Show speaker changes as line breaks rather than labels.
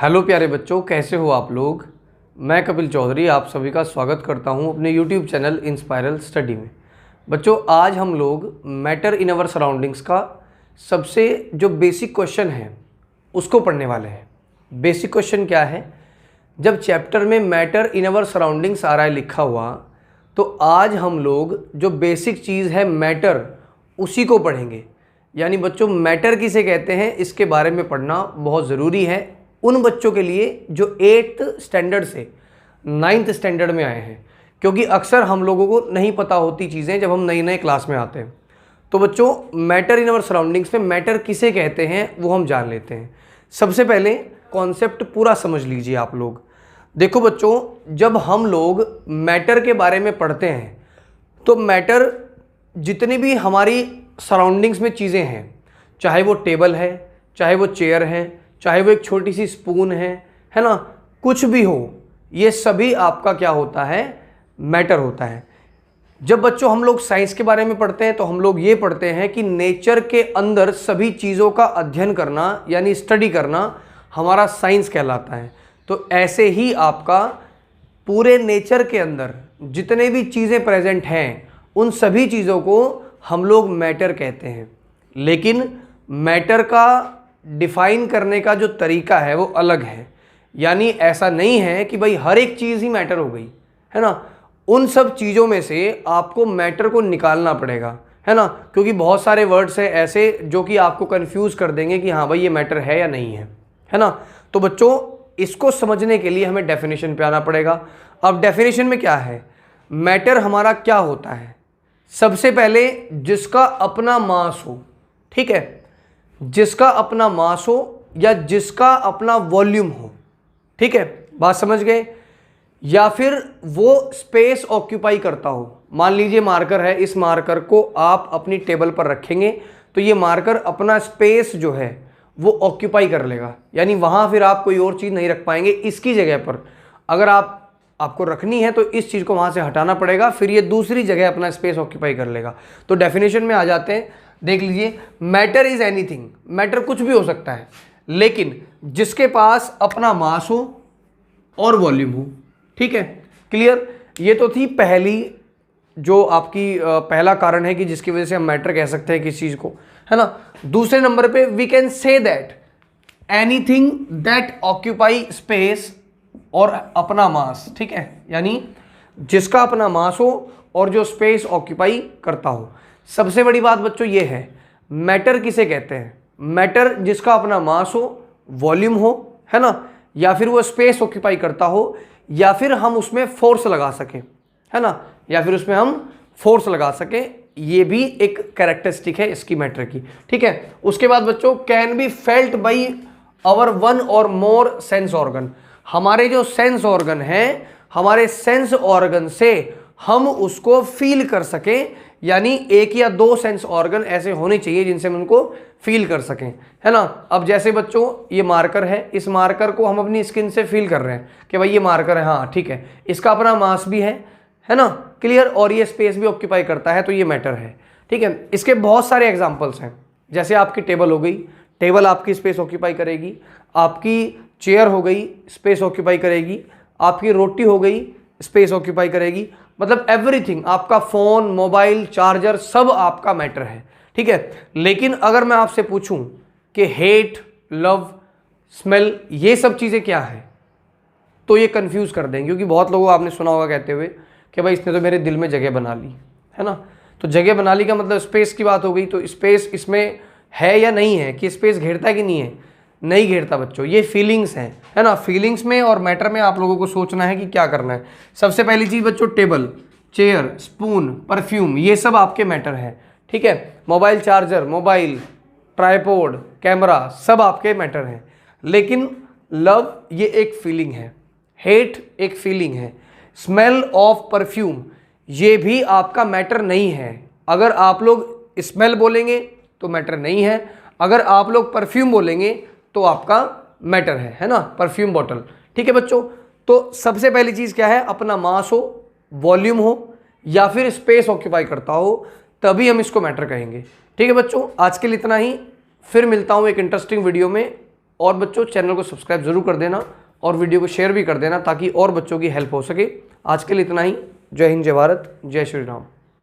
Hello प्यारे बच्चों, कैसे हो आप लोग। मैं कपिल चौधरी आप सभी का स्वागत करता हूं अपने यूट्यूब चैनल इंस्पायरल स्टडी में। बच्चों, आज हम लोग मैटर इन अवर सराउंडिंग्स का सबसे जो बेसिक क्वेश्चन है उसको पढ़ने वाले हैं। बेसिक क्वेश्चन क्या है? जब चैप्टर में मैटर इन अवर सराउंडिंग्स आ रहा है लिखा हुआ, तो आज हम लोग जो बेसिक चीज़ है मैटर, उसी को पढ़ेंगे। यानी बच्चों, मैटर किसे कहते हैं इसके बारे में पढ़ना बहुत ज़रूरी है उन बच्चों के लिए जो 8th स्टैंडर्ड से 9th स्टैंडर्ड में आए हैं, क्योंकि अक्सर हम लोगों को नहीं पता होती चीज़ें जब हम नई नए क्लास में आते हैं। तो बच्चों, मैटर इन अवर सराउंडिंग्स में मैटर किसे कहते हैं वो हम जान लेते हैं। सबसे पहले कॉन्सेप्ट पूरा समझ लीजिए आप लोग। देखो बच्चों, जब हम लोग मैटर के बारे में पढ़ते हैं तो मैटर जितनी भी हमारी सराउंडिंग्स में चीज़ें हैं, चाहे वो टेबल है, चाहे वो चेयर है, चाहे वो एक छोटी सी स्पून है ना, कुछ भी हो, ये सभी आपका क्या होता है? मैटर होता है। जब बच्चों हम लोग साइंस के बारे में पढ़ते हैं तो हम लोग ये पढ़ते हैं कि नेचर के अंदर सभी चीज़ों का अध्ययन करना यानी स्टडी करना हमारा साइंस कहलाता है। तो ऐसे ही आपका पूरे नेचर के अंदर जितने भी चीज़ें प्रेजेंट हैं उन सभी चीज़ों को हम लोग मैटर कहते हैं। लेकिन मैटर का डिफाइन करने का जो तरीका है वो अलग है। यानी ऐसा नहीं है कि भाई हर एक चीज़ ही मैटर हो गई, है ना। उन सब चीज़ों में से आपको मैटर को निकालना पड़ेगा, है ना, क्योंकि बहुत सारे वर्ड्स हैं ऐसे जो कि आपको कंफ्यूज कर देंगे कि हाँ भाई ये मैटर है या नहीं है ना। तो बच्चों, इसको समझने के लिए हमें डेफिनेशन पे आना पड़ेगा। अब डेफिनेशन में क्या है? मैटर हमारा क्या होता है? सबसे पहले जिसका अपना मास हो, ठीक है, जिसका अपना मास हो या जिसका अपना वॉल्यूम हो, ठीक है, बात समझ गए। या फिर वो स्पेस ऑक्यूपाई करता हो। मान लीजिए मार्कर है, इस मार्कर को आप अपनी टेबल पर रखेंगे तो ये मार्कर अपना स्पेस जो है वो ऑक्यूपाई कर लेगा, यानी वहां फिर आप कोई और चीज़ नहीं रख पाएंगे। इसकी जगह पर अगर आपको रखनी है तो इस चीज़ को वहां से हटाना पड़ेगा, फिर ये दूसरी जगह अपना स्पेस ऑक्यूपाई कर लेगा। तो डेफिनेशन में आ जाते हैं। देख लीजिए, मैटर इज एनीथिंग, मैटर कुछ भी हो सकता है लेकिन जिसके पास अपना मास हो और वॉल्यूम हो, ठीक है, क्लियर। ये तो थी पहली जो आपकी पहला कारण है कि जिसकी वजह से हम मैटर कह सकते हैं किस चीज को, है ना। दूसरे नंबर पे we can say that anything that occupy space और अपना मास, ठीक है, यानी जिसका अपना मास हो और जो स्पेस ऑक्यूपाई करता हो। सबसे बड़ी बात बच्चों ये है, मैटर किसे कहते हैं? मैटर जिसका अपना मास हो, वॉल्यूम हो, है ना, या फिर वो स्पेस ऑक्यूपाई करता हो, या फिर हम उसमें फोर्स लगा सकें, है ना, या फिर उसमें हम फोर्स लगा सकें। ये भी एक कैरेक्टरिस्टिक है इसकी मैटर की, ठीक है। उसके बाद बच्चों, can be felt by hour one और मोर सेंस ऑर्गन। हमारे जो सेंस ऑर्गन हैं, हमारे सेंस ऑर्गन से हम उसको फील कर सकें, यानी एक या दो सेंस ऑर्गन ऐसे होने चाहिए जिनसे हम उनको फील कर सकें, है ना। अब जैसे बच्चों ये मार्कर है, इस मार्कर को हम अपनी स्किन से फील कर रहे हैं कि भाई ये मार्कर है, हाँ ठीक है, इसका अपना मास भी है ना, क्लियर, और ये स्पेस भी ऑक्यूपाई करता है, तो ये मैटर है, ठीक है। इसके बहुत सारे एग्जाम्पल्स हैं। जैसे आपकी टेबल हो गई, टेबल आपकी स्पेस ऑक्यूपाई करेगी। आपकी चेयर हो गई, स्पेस ऑक्यूपाई करेगी। आपकी रोटी हो गई, स्पेस ऑक्यूपाई करेगी। मतलब एवरीथिंग, आपका फोन, मोबाइल, चार्जर, सब आपका मैटर है, ठीक है। लेकिन अगर मैं आपसे पूछूं कि हेट, लव, स्मेल, ये सब चीजें क्या है, तो ये कंफ्यूज कर देंगे, क्योंकि बहुत लोगों को आपने सुना होगा कहते हुए कि भाई इसने तो मेरे दिल में जगह बना ली, है ना। तो जगह बना ली का मतलब स्पेस की बात हो गई। तो स्पेस इसमें है या नहीं है, कि स्पेस घेरता है कि नहीं है? नहीं घेरता बच्चों, ये फीलिंग्स हैं, है ना। फीलिंग्स में और मैटर में आप लोगों को सोचना है कि क्या करना है। सबसे पहली चीज बच्चों, टेबल, चेयर, स्पून, परफ्यूम, ये सब आपके मैटर है, ठीक है। Mobile charger, mobile, tripod, camera, सब आपके मैटर हैं। लेकिन लव ये एक फीलिंग है, हेट एक फीलिंग है, स्मेल ऑफ परफ्यूम ये भी आपका मैटर नहीं है। अगर आप लोग स्मेल बोलेंगे तो मैटर नहीं है, अगर आप लोग परफ्यूम बोलेंगे तो आपका मैटर है ना, परफ्यूम बॉटल, ठीक है बच्चों। तो सबसे पहली चीज क्या है? अपना मास हो, वॉल्यूम हो, या फिर स्पेस ऑक्यूपाई करता हो, तभी हम इसको मैटर कहेंगे, ठीक है बच्चों। आज के लिए इतना ही, फिर मिलता हूं एक इंटरेस्टिंग वीडियो में। और बच्चों चैनल को सब्सक्राइब ज़रूर कर देना और वीडियो को शेयर भी कर देना ताकि और बच्चों की हेल्प हो सके। आज के लिए इतना ही। जय हिंद, जय भारत, जय श्री राम।